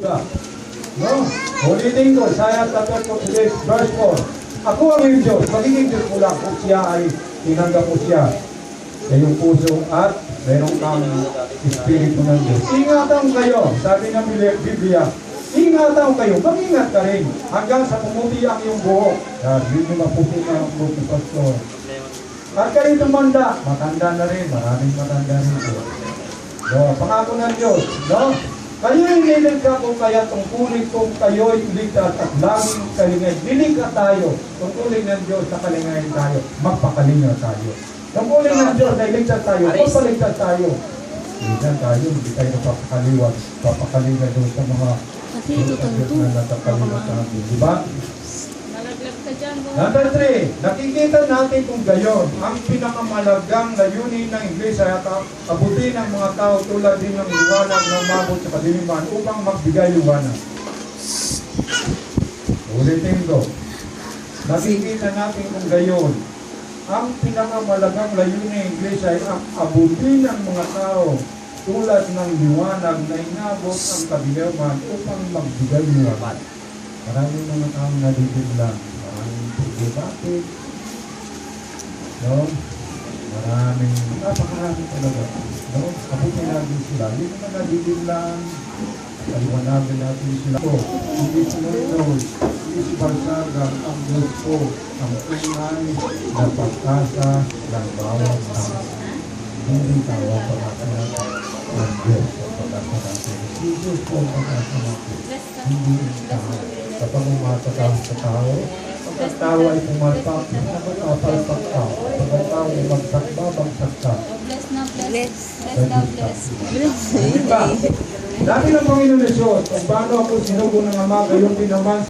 No? Ulitin ko, Isaiah chapter 48, verse 4. Ako ang iyong Diyos, magiging Diyos mo lang kung siya ay tinanggap mo siya sa iyong puso at mayroon kang Espiritu ng Diyos. Ingatan kayo, sabi ng Biblia, ingatan kayo, mag-ingat ka rin hanggang sa pumuti ang iyong buhok. Hindi nyo maputi na ang buhok ni Pastor. At kayo tumanda, matanda na rin, maraming matanda rin po. No, pangako ng Diyos, no? Kayo hindi nilikha kung kaya tungkulin kung kayo'y ligtas at laging kalingay. Nilikha tayo, tungkulin ng Diyos na kalingayin tayo, magpakalinga tayo. Tungkulin ng Diyos na iligtas tayo, magpaligtas tayo. Minsan tayo, hindi tayo napapakaliwag, papakalinga doon sa mga Diyos na natapaliwa sa atin. Diba? Number 3, nakikita natin kung gayon, ang pinakamalagang layunin ng Iglesia ay abutin ng mga tao tulad din ng liwanag na umabot sa kadiliman upang magbigay liwanag. Ulitin ko, nakikita natin kung gayon, ang pinakamalagang layunin ng Iglesia ay abutin ng mga tao tulad ng liwanag na inabot ang kadiliman upang magbigay liwanag. Maraming mga taong nadidiblang. Maraming pagbubatid, no? Maraming, napakarami talaga, no? Abutin natin sila, hindi naman nadidilang, paliwanagin natin sila. Hindi sinunod, hindi sibarsagang ang Diyos ko, ang tunay na pagkasa ng bawat tao. Hindi tawa pagkasa natin ang Diyos ang pagkasa natin. Si Diyos po ang pagkasa natin, hindi ang tao. Kapag umatakaw sa tao, pag tao ay pumalpak, nakakapalpak ka. Pag tao ay magsakba, bagsak ka. Bless na bless. Diba? Dami ng Panginoon Diyos, kung paano ako sinugo ng Ama, gayon din naman